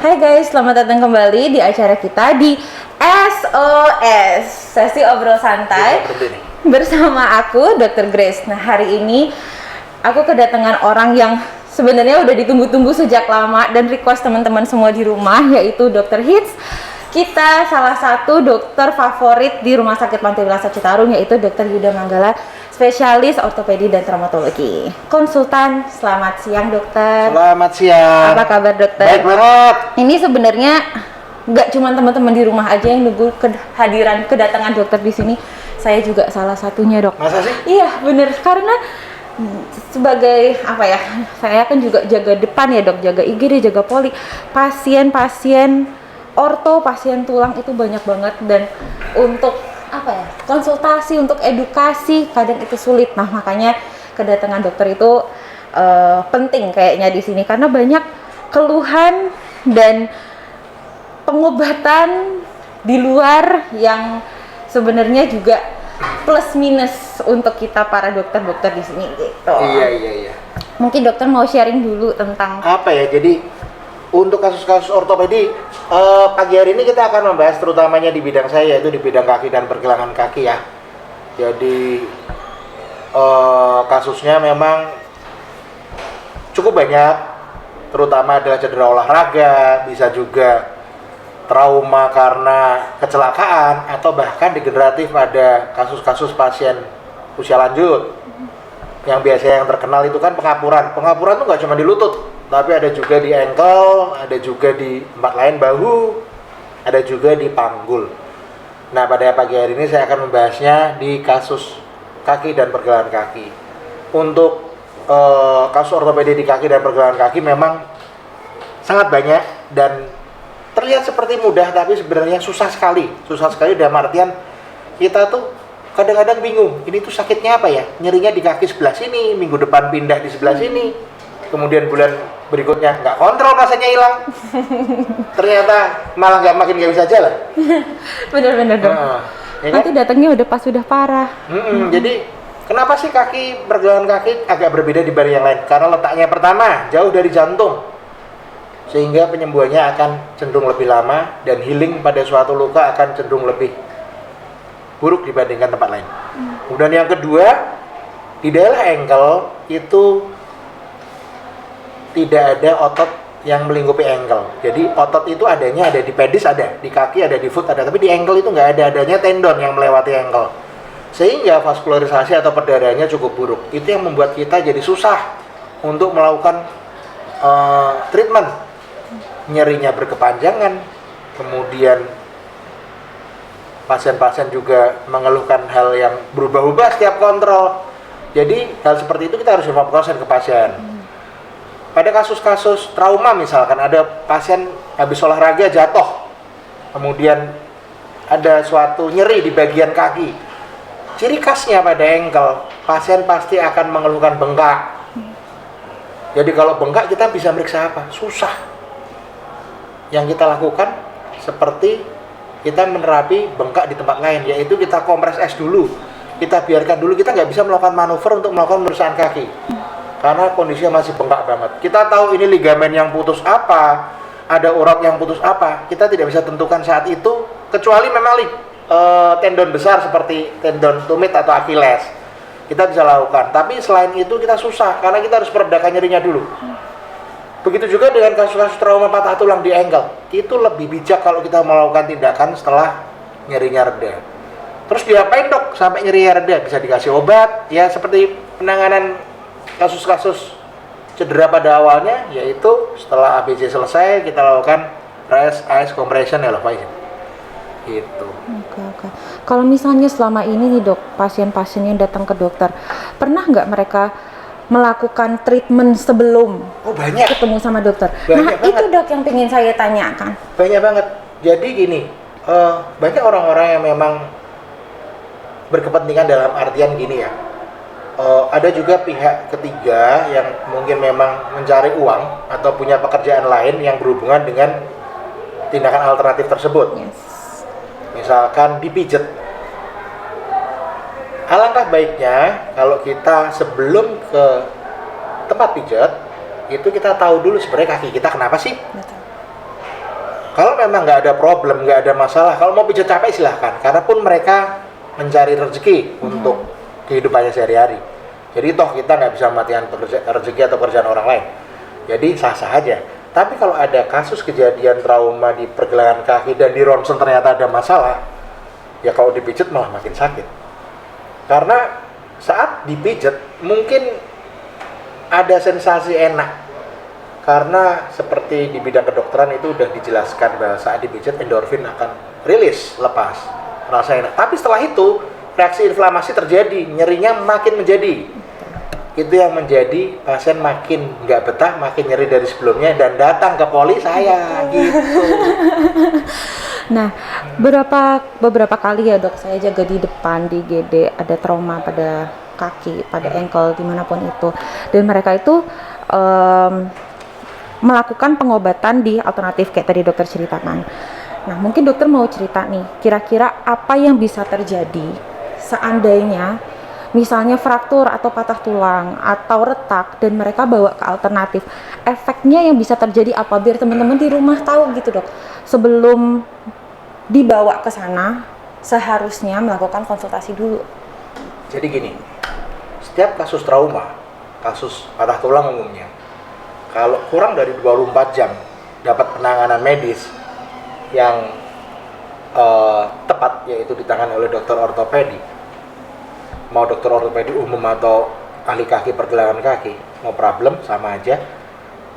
Hai guys, selamat datang kembali di acara kita di SOS, Sesi Obrol Santai bersama aku, Dr. Grace. Nah, hari ini aku kedatangan orang yang sebenarnya udah ditunggu-tunggu sejak lama dan request teman-teman semua di rumah, yaitu Dr. Hits. Kita salah satu dokter favorit di Rumah Sakit Pantai Wilasa Citarum, yaitu Dr. Yuda Manggala, spesialis ortopedi dan traumatologi. Konsultan, selamat siang dokter. Selamat siang. Apa kabar dokter? Baik banget. Ini sebenarnya nggak cuma teman-teman di rumah aja yang nunggu kehadiran kedatangan dokter di sini. Saya juga salah satunya dok. Masa sih? Iya bener, karena sebagai apa ya, saya kan juga jaga depan ya dok, jaga IGD, jaga poli, pasien-pasien orto, pasien tulang itu banyak banget, dan untuk apa ya, konsultasi, untuk edukasi kadang itu sulit. Nah makanya kedatangan dokter itu penting kayaknya di sini, karena banyak keluhan dan pengobatan di luar yang sebenarnya juga plus minus untuk kita para dokter-dokter di sini gitu. Iya. Mungkin dokter mau sharing dulu tentang Apa ya? Jadi untuk kasus-kasus ortopedi pagi hari ini kita akan membahas terutamanya di bidang saya, yaitu di bidang kaki dan pergelangan kaki ya. Jadi kasusnya memang cukup banyak, terutama adalah cedera olahraga, bisa juga trauma karena kecelakaan, atau bahkan degeneratif pada kasus-kasus pasien usia lanjut. Yang biasanya yang terkenal itu kan pengapuran. Pengapuran itu nggak cuma di lutut, tapi ada juga di ankle, ada juga di tempat lain bahu, ada juga di panggul. Nah, pada pagi hari ini saya akan membahasnya di kasus kaki dan pergelangan kaki. Untuk kasus ortopedi di kaki dan pergelangan kaki memang sangat banyak dan terlihat seperti mudah, tapi sebenarnya susah sekali dalam artian kita tuh kadang-kadang bingung, ini tuh sakitnya apa ya, nyerinya di kaki sebelah sini, minggu depan pindah di sebelah sini, kemudian bulan berikutnya nggak kontrol, rasanya hilang, ternyata malah makin nggak bisa jalan. bener-bener dong. Ya kan? Nanti datangnya udah pas sudah parah. Jadi kenapa sih kaki, pergelangan kaki agak berbeda dibanding yang lain? Karena letaknya pertama jauh dari jantung, sehingga penyembuhannya akan cenderung lebih lama dan healing pada suatu luka akan cenderung lebih buruk dibandingkan tempat lain. Kemudian yang kedua, di daerah ankle itu tidak ada otot yang melingkupi ankle. Jadi otot itu adanya ada di pedis, ada di kaki, ada di foot, ada, tapi di ankle itu nggak ada, adanya tendon yang melewati ankle, sehingga vaskularisasi atau perdarahannya cukup buruk. Itu yang membuat kita jadi susah untuk melakukan treatment. Nyerinya berkepanjangan, kemudian pasien-pasien juga mengeluhkan hal yang berubah-ubah setiap kontrol. Jadi hal seperti itu kita harus evaluasi ke pasien. Pada kasus-kasus trauma misalkan ada pasien habis olahraga jatuh, kemudian ada suatu nyeri di bagian kaki. Ciri khasnya pada ankle, pasien pasti akan mengeluhkan bengkak. Jadi kalau bengkak kita bisa meriksa apa? Susah. Yang kita lakukan seperti kita menerapi bengkak di tempat lain, yaitu kita kompres es dulu, kita biarkan dulu, kita nggak bisa melakukan manuver untuk melakukan pemeriksaan kaki karena kondisinya masih bengkak banget. Kita tahu ini ligamen yang putus apa, ada urat yang putus apa, kita tidak bisa tentukan saat itu, kecuali memang tendon besar seperti tendon tumit atau Achilles kita bisa lakukan, tapi selain itu kita susah karena kita harus meredakan nyerinya dulu. Begitu juga dengan kasus-kasus trauma patah tulang di ankle, itu lebih bijak kalau kita melakukan tindakan setelah nyerinya reda. Terus diapain dok sampai nyerinya reda? Bisa dikasih obat, ya seperti penanganan kasus-kasus cedera pada awalnya, yaitu setelah ABC selesai kita lakukan rest, ice, compression, elevation. Gitu. Oke. Kalau misalnya selama ini nih dok, pasien-pasien yang datang ke dokter, pernah nggak mereka melakukan treatment sebelum ketemu sama dokter? Banyak itu dok yang ingin saya tanyakan. Banyak banget. Jadi gini, banyak orang-orang yang memang berkepentingan dalam artian gini ya. Ada juga pihak ketiga yang mungkin memang mencari uang atau punya pekerjaan lain yang berhubungan dengan tindakan alternatif tersebut. Yes. Misalkan dipijet. Alangkah baiknya kalau kita sebelum ke tempat pijat itu kita tahu dulu sebenarnya kaki kita kenapa sih. Betul. Kalau memang nggak ada problem, nggak ada masalah, kalau mau pijat capek silahkan. Karena pun mereka mencari rezeki untuk kehidupannya sehari-hari. Jadi toh kita nggak bisa mematikan rezeki atau pekerjaan orang lain. Jadi sah-sah aja. Tapi kalau ada kasus kejadian trauma di pergelangan kaki dan di ronsen ternyata ada masalah, ya kalau dipijat malah makin sakit. Karena saat dipijat mungkin ada sensasi enak. Karena seperti di bidang kedokteran itu udah dijelaskan bahwa saat dipijat endorfin akan rilis, lepas, rasa enak. Tapi setelah itu reaksi inflamasi terjadi, nyerinya makin menjadi. Itu yang menjadi pasien makin nggak betah, makin nyeri dari sebelumnya dan datang ke poli saya gitu. Nah, beberapa kali ya dok, saya jaga di depan di GD ada trauma pada kaki, pada ankle, dimanapun itu. Dan mereka itu melakukan pengobatan di alternatif kayak tadi dokter ceritakan. Nah, mungkin dokter mau cerita nih, kira-kira apa yang bisa terjadi seandainya misalnya fraktur atau patah tulang atau retak dan mereka bawa ke alternatif. Efeknya yang bisa terjadi apa biar teman-teman di rumah tahu gitu, Dok. Sebelum dibawa ke sana, seharusnya melakukan konsultasi dulu. Jadi gini, setiap kasus trauma, kasus patah tulang umumnya, kalau kurang dari 24 jam dapat penanganan medis yang tepat, yaitu ditangani oleh dokter ortopedi, mau dokter ortopedi umum atau ahli kaki pergelangan kaki, no problem, sama aja,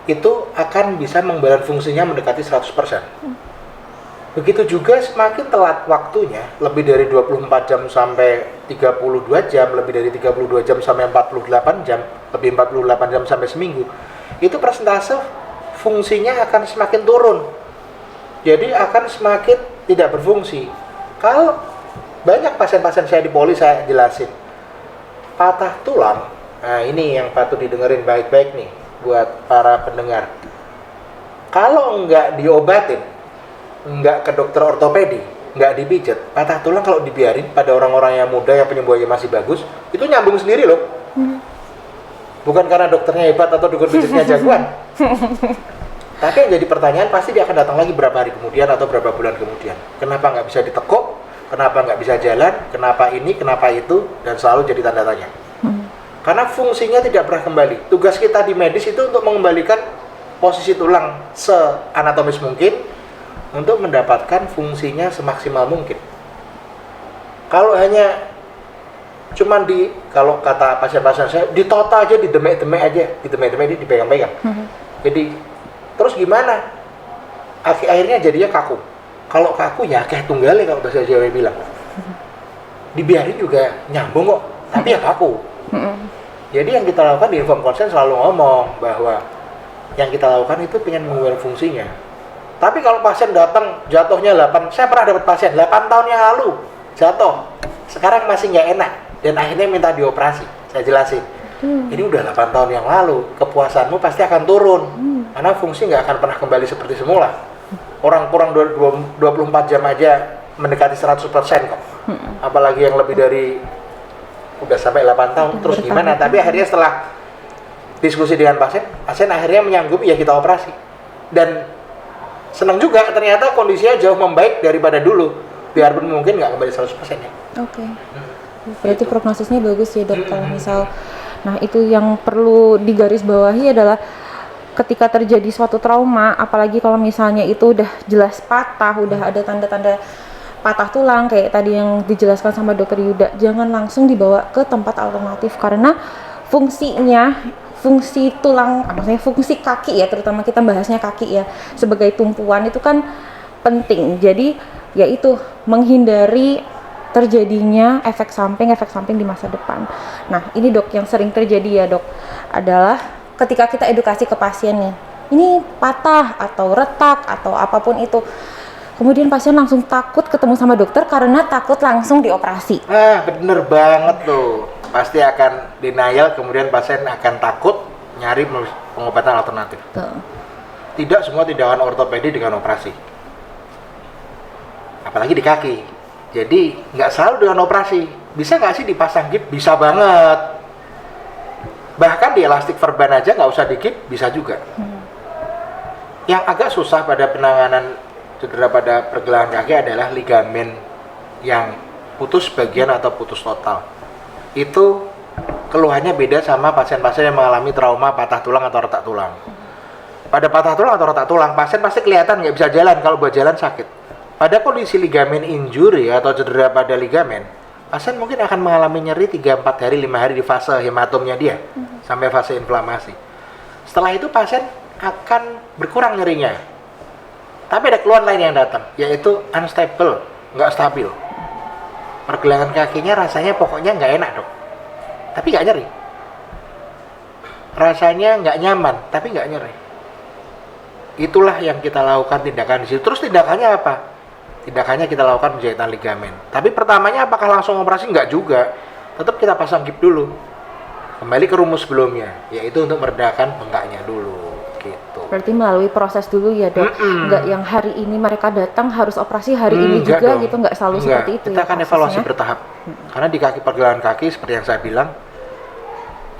itu akan bisa mengembalikan fungsinya mendekati 100%. Begitu juga semakin telat waktunya, lebih dari 24 jam sampai 32 jam, lebih dari 32 jam sampai 48 jam, lebih 48 jam sampai seminggu, itu persentase fungsinya akan semakin turun. Jadi akan semakin tidak berfungsi. Kalau banyak pasien-pasien saya di poli saya jelasin, patah tulang, nah ini yang patut didengerin baik-baik nih buat para pendengar. Kalau nggak diobatin, nggak ke dokter ortopedi, nggak dipijat, patah tulang kalau dibiarin pada orang-orang yang muda yang penyembuhannya masih bagus, itu nyambung sendiri loh. Bukan karena dokternya hebat atau dukun pijatnya jagoan. Tapi yang jadi pertanyaan pasti dia akan datang lagi berapa hari kemudian atau berapa bulan kemudian. Kenapa nggak bisa ditekuk? Kenapa nggak bisa jalan? Kenapa ini? Kenapa itu? Dan selalu jadi tanda tanya. Karena fungsinya tidak pernah kembali. Tugas kita di medis itu untuk mengembalikan posisi tulang seanatomis mungkin untuk mendapatkan fungsinya semaksimal mungkin. Kalau hanya cuman kalau kata pasien-pasien saya ditota aja, didemek-demek aja, didemek-demek, dipegang-pegang. Jadi terus gimana? Akhirnya jadinya kaku. Kalau kaku ya kayak tunggalnya kalau bahasa Jawa bilang. Dibiarin juga nyambung kok, tapi ya kaku. Jadi yang kita lakukan di Inform Konsen selalu ngomong bahwa yang kita lakukan itu pengen mengubah fungsinya. Tapi kalau pasien datang jatuhnya 8, saya pernah dapat pasien 8 tahun yang lalu jatuh, sekarang masih nggak enak dan akhirnya minta dioperasi. Saya jelasin, ini udah 8 tahun yang lalu, kepuasanmu pasti akan turun karena fungsi nggak akan pernah kembali seperti semula. Orang kurang 24 jam aja mendekati 100% kok, apalagi yang lebih dari udah sampai 8 tahun, terus gimana? Tapi akhirnya setelah diskusi dengan pasien akhirnya menyanggupi ya kita operasi. Dan senang juga ternyata kondisinya jauh membaik daripada dulu, biarpun mungkin nggak kembali 100% ya. Oke. Berarti prognosisnya bagus ya dok, kalau misal. Nah itu yang perlu digarisbawahi adalah ketika terjadi suatu trauma, apalagi kalau misalnya itu udah jelas patah, udah ada tanda-tanda patah tulang kayak tadi yang dijelaskan sama dokter Yuda, jangan langsung dibawa ke tempat alternatif karena fungsi tulang, maksudnya fungsi kaki ya, terutama kita bahasnya kaki ya, sebagai tumpuan itu kan penting. Jadi yaitu menghindari terjadinya efek samping di masa depan. Nah ini dok yang sering terjadi ya dok, adalah ketika kita edukasi ke pasiennya, ini patah atau retak atau apapun itu, kemudian pasien langsung takut ketemu sama dokter karena takut langsung dioperasi. Bener banget tuh. Pasti akan denial, kemudian pasien akan takut nyari pengobatan alternatif. Tuh. Tidak semua tindakan ortopedi dengan operasi. Apalagi di kaki. Jadi nggak selalu dengan operasi. Bisa nggak sih dipasang gip? Bisa banget. Bahkan di elastik verban aja nggak usah di gip, bisa juga. Yang agak susah pada penanganan cedera pada pergelangan kaki adalah ligamen yang putus bagian atau putus total. Itu keluhannya beda sama pasien-pasien yang mengalami trauma patah tulang atau retak tulang. Pada patah tulang atau retak tulang, pasien pasti kelihatan nggak bisa jalan, kalau buat jalan sakit. Pada kondisi ligamen injury atau cedera pada ligamen, pasien mungkin akan mengalami nyeri 3-4 hari, 5 hari di fase hematomnya dia, sampai fase inflamasi. Setelah itu pasien akan berkurang nyerinya. Tapi ada keluhan lain yang datang, yaitu unstable, nggak stabil. Pergelangan kakinya rasanya pokoknya nggak enak dok, tapi nggak nyeri. Rasanya nggak nyaman, tapi nggak nyeri. Itulah yang kita lakukan tindakan di situ. Terus tindakannya apa? Tindakannya kita lakukan penjahitan ligamen. Tapi pertamanya apakah langsung operasi? Nggak juga. Tetap kita pasang gip dulu. Kembali ke rumus sebelumnya, yaitu untuk meredakan bengkaknya dulu. Gitu. Berarti melalui proses dulu ya dok, nggak yang hari ini mereka datang harus operasi hari ini Enggak juga dong. gitu, nggak selalu seperti itu. Kita ya akan prosesnya. evaluasi bertahap. Karena di kaki pergelangan kaki seperti yang saya bilang,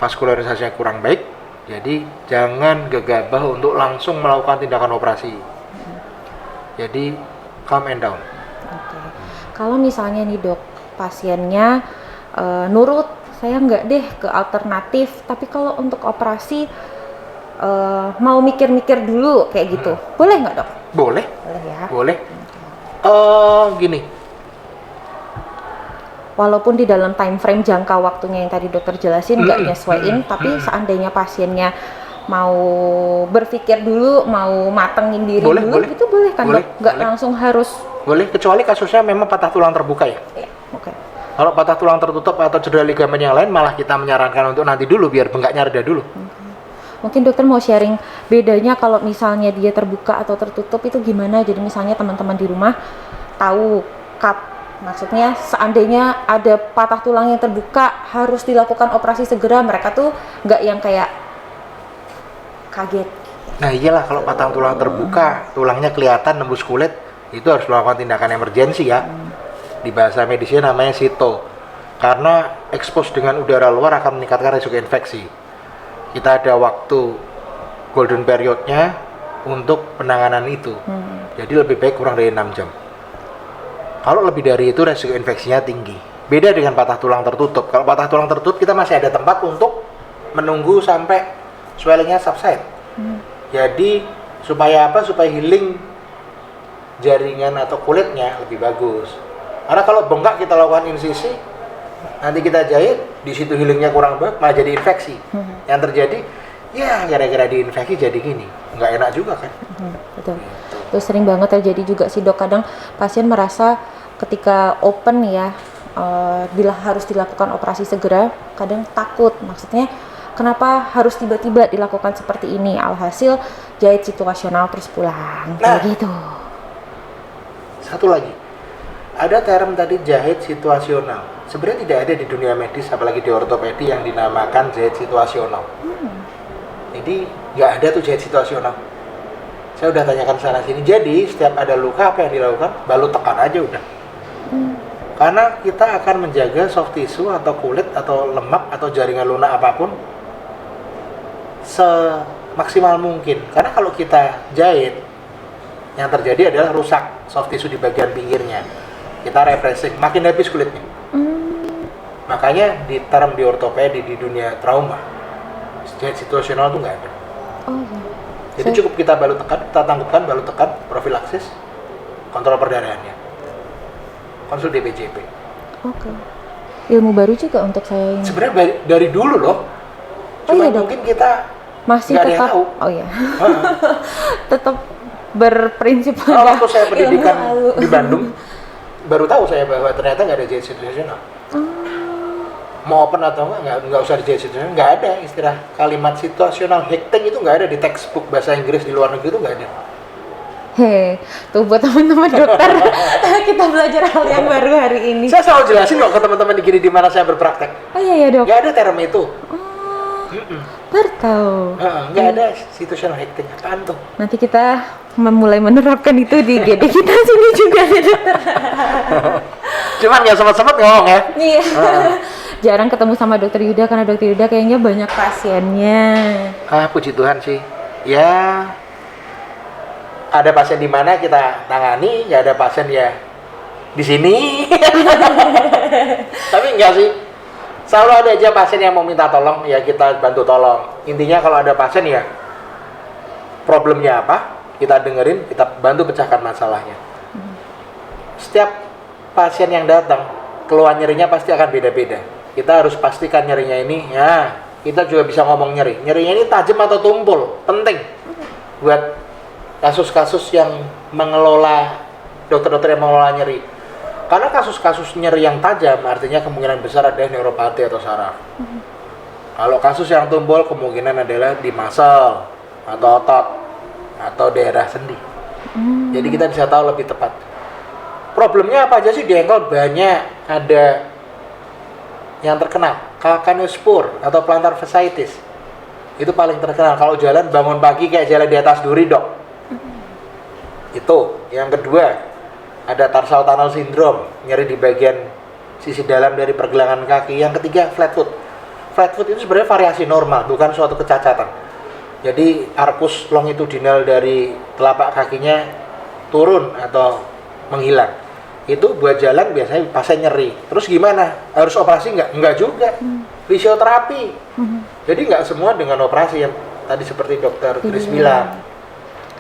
vaskularisasinya kurang baik, jadi jangan gegabah untuk langsung melakukan tindakan operasi. Jadi calm and down. Oke. Kalau misalnya nih dok, pasiennya nurut, saya nggak deh ke alternatif, tapi kalau untuk operasi mau mikir-mikir dulu kayak gitu, boleh nggak dok? Boleh, Boleh ya. boleh. Gini, Walaupun di dalam time frame jangka waktunya yang tadi dokter jelasin nggak nyesuaiin, tapi seandainya pasiennya mau berpikir dulu, mau matengin diri Boleh, dulu, boleh. itu boleh kan Boleh, dok? Nggak boleh. langsung harus. boleh kecuali kasusnya memang patah tulang terbuka ya. Ya, oke. Kalau patah tulang tertutup atau cedera ligamen yang lain, malah kita menyarankan untuk nanti dulu biar bengkaknya reda dulu. Mungkin dokter mau sharing bedanya kalau misalnya dia terbuka atau tertutup itu gimana? Jadi misalnya teman-teman di rumah tahu maksudnya seandainya ada patah tulang yang terbuka harus dilakukan operasi segera, mereka tuh nggak yang kayak kaget. Nah iyalah, kalau patah tulang terbuka, tulangnya kelihatan nembus kulit, itu harus melakukan tindakan emergensi ya. Di bahasa medisnya namanya sito. Karena expose dengan udara luar akan meningkatkan risiko infeksi. Kita ada waktu golden periodnya untuk penanganan itu. Jadi lebih baik kurang dari 6 jam. Kalau lebih dari itu risiko infeksinya tinggi. Beda dengan patah tulang tertutup. Kalau patah tulang tertutup kita masih ada tempat untuk menunggu sampai swellingnya subside. Jadi supaya apa? Supaya healing jaringan atau kulitnya lebih bagus. Karena kalau bengkak kita lakukan insisi, nanti kita jahit, di situ healingnya kurang baik, malah jadi infeksi. Yang terjadi, ya gara-gara diinfeksi jadi gini, nggak enak juga kan. Betul. Terus sering banget terjadi juga sih dok, kadang pasien merasa ketika open ya, bila harus dilakukan operasi segera, kadang takut. Maksudnya kenapa harus tiba-tiba dilakukan seperti ini? Alhasil jahit situasional terus pulang, kayak gitu. Satu lagi, ada term tadi jahit situasional. Sebenarnya tidak ada di dunia medis, apalagi di ortopedi yang dinamakan jahit situasional. Jadi nggak ada tuh jahit situasional. Saya udah tanyakan sana sini. Jadi setiap ada luka apa yang dilakukan? Balut tekan aja udah. Karena kita akan menjaga soft tissue atau kulit atau lemak atau jaringan lunak apapun semaksimal mungkin. Karena kalau kita jahit, yang terjadi adalah rusak soft tissue di bagian pinggirnya. Kita refreshing, makin habis kulitnya. Makanya di term di ortopedi di dunia trauma, jahit situasional itu nggak ada. Oh iya. Jadi cukup kita balut tekan, kita tangguhkan balut tekan, profilaksis, kontrol perdarahannya. Konsul DPJP. Oke. Ilmu baru juga untuk saya ini. Sebenarnya dari dulu loh. Oh Cuma iya, Dok. mungkin kita Masih nggak ada yang tetap. tahu. Oh iya. Tetap berprinsip Waktu saya ilmu pendidikan lalu. di Bandung, baru tahu saya bahwa ternyata nggak ada jahit situasional. Mau open atau nggak usah dijahit situasional, nggak ada istilah kalimat situasional hecting itu nggak ada di textbook bahasa Inggris di luar negeri itu nggak ada. Hei, tuh buat teman-teman dokter, kita belajar hal yang baru hari ini. Saya selalu jelasin kok ke teman-teman di di mana saya berpraktek. Oh iya ya dok. Nggak ada term itu. Baru tahu. Nggak ada situational hecting, apaan tuh? Nanti kita memulai menerapkan itu di GD kita sini juga ya dokter. Cuman nggak sempat-sempat ngomong ya. Iya. Jarang ketemu sama dokter Yuda karena dokter Yuda kayaknya banyak pasiennya. Puji Tuhan sih. Ya, ada pasien di mana kita tangani, ya ada pasien ya di sini. Tapi enggak sih, selalu ada aja pasien yang mau minta tolong, ya kita bantu tolong. Intinya kalau ada pasien ya problemnya apa, kita dengerin, kita bantu pecahkan masalahnya. Setiap pasien yang datang, keluhan nyerinya pasti akan beda-beda. Kita harus pastikan nyerinya ini, ya kita juga bisa ngomong nyerinya ini tajam atau tumpul, penting buat kasus-kasus yang mengelola, dokter-dokter yang mengelola nyeri. Karena kasus-kasus nyeri yang tajam artinya kemungkinan besar ada neuropati atau saraf. Kalau kasus yang tumpul kemungkinan adalah di muscle atau otot atau daerah sendi. Jadi kita bisa tahu lebih tepat. Problemnya apa aja sih di ankle? Banyak, ada yang terkenal calcaneus spur atau plantar fasciitis. Itu paling terkenal. Kalau jalan bangun pagi kayak jalan di atas duri, Dok. Itu. Yang kedua, ada tarsal tunnel syndrome, nyeri di bagian sisi dalam dari pergelangan kaki. Yang ketiga, flat foot. Flat foot itu sebenarnya variasi normal, bukan suatu kecacatan. Jadi arcus longitudinal dari telapak kakinya turun atau menghilang. Itu buat jalan biasanya pasien nyeri. Terus gimana? Harus operasi nggak? Nggak juga. Fisioterapi. Jadi nggak semua dengan operasi yang tadi seperti dokter Chris bilang.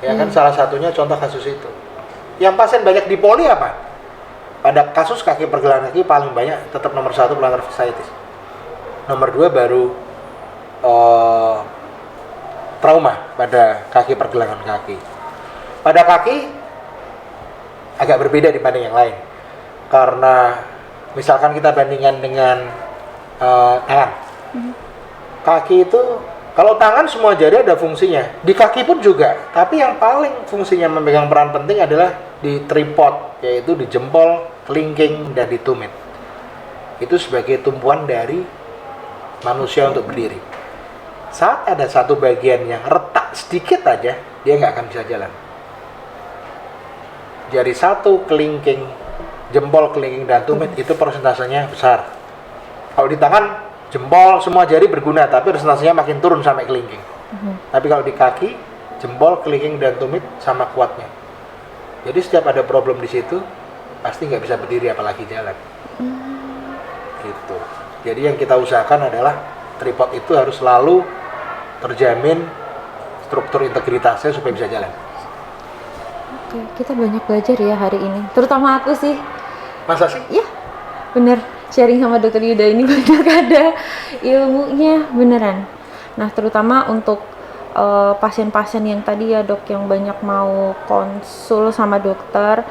Ya kan salah satunya contoh kasus itu. Yang pasien banyak di poli apa? Pada kasus kaki pergelangan kaki paling banyak tetap nomor 1 plantar fasciitis. Nomor 2 baru trauma pada kaki pergelangan kaki. Pada kaki agak berbeda dibanding yang lain. Karena misalkan kita bandingkan dengan tangan. Kaki itu, kalau tangan semua jari ada fungsinya, di kaki pun juga. Tapi yang paling fungsinya memegang peran penting adalah di tripod, yaitu di jempol, kelingking, dan di tumit. Itu sebagai tumpuan dari manusia untuk berdiri. Saat ada satu bagian yang retak sedikit aja, dia nggak akan bisa jalan. Jari satu, kelingking, jempol, kelingking, dan tumit itu persentasenya besar. Kalau di tangan, jempol, semua jari berguna, tapi persentasenya makin turun sampai kelingking. Tapi kalau di kaki, jempol, kelingking, dan tumit sama kuatnya. Jadi setiap ada problem di situ, pasti nggak bisa berdiri apalagi jalan. Gitu. Jadi yang kita usahakan adalah tripod itu harus selalu terjamin struktur integritasnya supaya bisa jalan. Oke, kita banyak belajar ya hari ini, terutama aku sih. Masa sih? Iya, bener. Sharing sama Dokter Yuda ini banyak ada ilmunya beneran. Nah, terutama untuk pasien-pasien yang tadi ya Dok, yang banyak mau konsul sama dokter,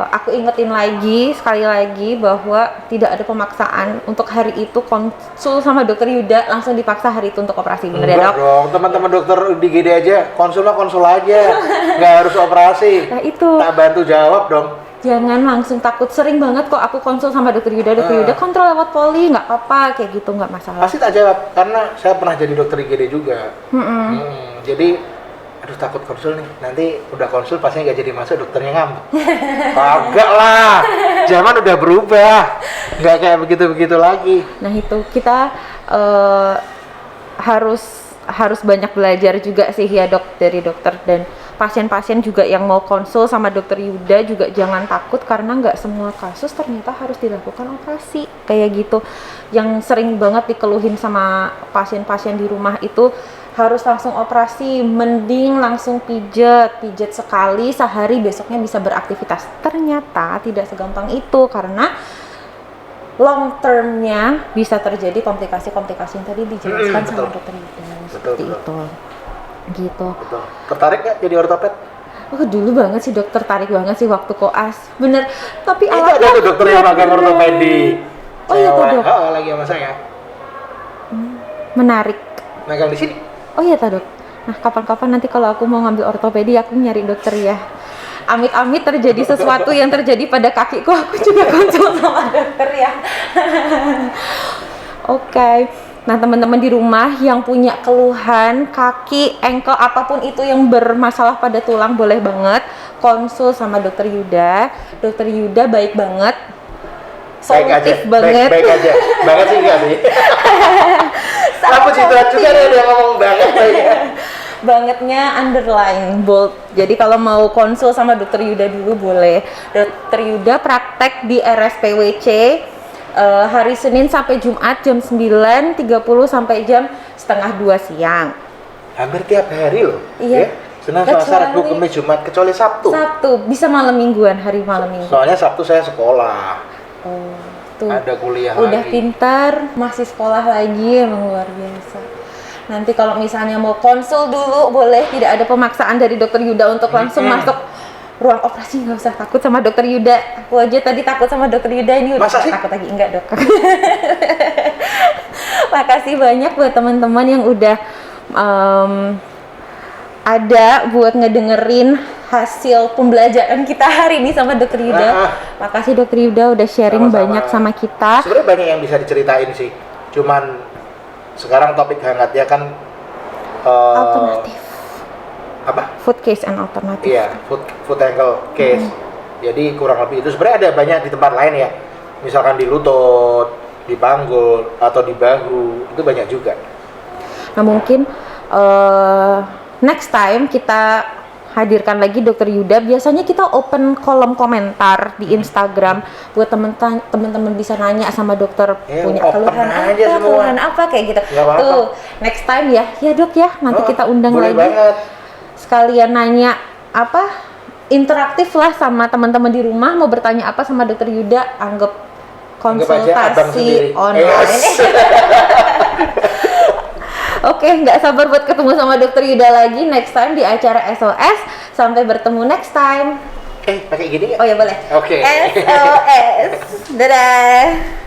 aku ingetin lagi, sekali lagi bahwa tidak ada pemaksaan untuk hari itu konsul sama Dokter Yuda langsung dipaksa hari itu untuk operasi, bener ya Dok? Dong, teman-teman dokter di GD aja, konsul aja, nggak harus operasi. Nah itu. Tak bantu jawab dong. Jangan langsung takut, sering banget kok aku konsul sama Dokter Yuda, Dokter Yuda kontrol lewat poli, nggak apa-apa, kayak gitu, nggak masalah. Pasti tak jawab, karena saya pernah jadi dokter IGD juga. Jadi, aduh takut konsul nih, nanti udah konsul pasnya nggak jadi masuk, dokternya ngambek. Kagak lah, zaman udah berubah, nggak kayak begitu-begitu lagi. Nah itu, kita harus banyak belajar juga sih ya Dok, dari dokter, dan pasien-pasien juga yang mau konsul sama Dokter Yuda juga jangan takut, karena nggak semua kasus ternyata harus dilakukan operasi kayak gitu. Yang sering banget dikeluhin sama pasien-pasien di rumah itu harus langsung operasi, mending langsung pijet sekali sehari, besoknya bisa beraktivitas. Ternyata tidak segampang itu, karena long termnya bisa terjadi komplikasi-komplikasi yang tadi dijelaskan sama Dokter Yuda, seperti itu. Gitu. Betul. Tertarik nggak jadi ortoped? Oh dulu banget sih Dok, tertarik banget sih waktu koas, bener. Tapi itu ada tuh dokter yang magang ortopedi. Oh iya tuh Dok. Lagi sama saya. Menarik. Magang di sini. Oh iya Dok. Nah kapan-kapan nanti kalau aku mau ngambil ortopedi, aku nyari dokter ya. Amit-amit terjadi sesuatu yang terjadi pada kakiku, aku juga konsul sama dokter ya. Oke. Nah teman-teman di rumah yang punya keluhan kaki, ankle, apapun itu yang bermasalah pada tulang, boleh banget konsul sama Dokter Yuda. Dokter Yuda baik banget, solutif banget. Baik aja, banget sih enggak sih. Aku cita juga ada yang ngomong banget ya. bangetnya underline bold. Jadi kalau mau konsul sama Dokter Yuda dulu boleh. Dokter Yuda praktek di RSPWC hari Senin sampai Jumat jam 9.30 sampai jam setengah 2 siang. Hampir tiap hari loh. Iya. Ya? Senin, Selasa, Rabu, Kamis, Jumat, kecuali Sabtu. Sabtu bisa malam mingguan, hari malam minggu. Soalnya Sabtu saya sekolah. Oh, tuh. Ada kuliah Udah lagi. pintar, masih sekolah lagi, emang luar biasa. Nanti kalau misalnya mau konsul dulu boleh, tidak ada pemaksaan dari Dokter Yuda untuk langsung masuk ruang operasi, nggak usah takut sama Dokter Yuda. Aku aja tadi takut sama Dokter Yuda, ini udah Masa sih? takut lagi, enggak dok. Makasih banyak buat teman-teman yang udah ada buat ngedengerin hasil pembelajaran kita hari ini sama Dokter Yuda. Makasih Dokter Yuda udah sharing Sama-sama. banyak sama kita. Sebenarnya banyak yang bisa diceritain sih. Cuman sekarang topik hangatnya kan Alternatif. apa? Food case and alternative. Iya, foot ankle case. Jadi kurang lebih itu sebenarnya ada banyak di tempat lain ya. Misalkan di lutut, di panggul atau di bahu, itu banyak juga. Nah mungkin next time kita hadirkan lagi Dokter Yuda. Biasanya kita open kolom komentar di Instagram buat teman-teman bisa nanya sama dokter punya open keluhan aja apa, semua. keluhan apa kayak gitu. Nggak apa-apa. Tuh next time ya dok ya. Nanti kita undang boleh lagi. banget. Sekalian nanya apa, interaktif lah sama teman-teman di rumah, mau bertanya apa sama Dokter Yuda, anggap Anggap aja abang konsultasi sendiri. online. Oke, nggak sabar buat ketemu sama Dokter Yuda lagi next time di acara SOS. Sampai bertemu next time. Pakai gini nggak? Oh ya boleh. Oke. SOS. Dadah.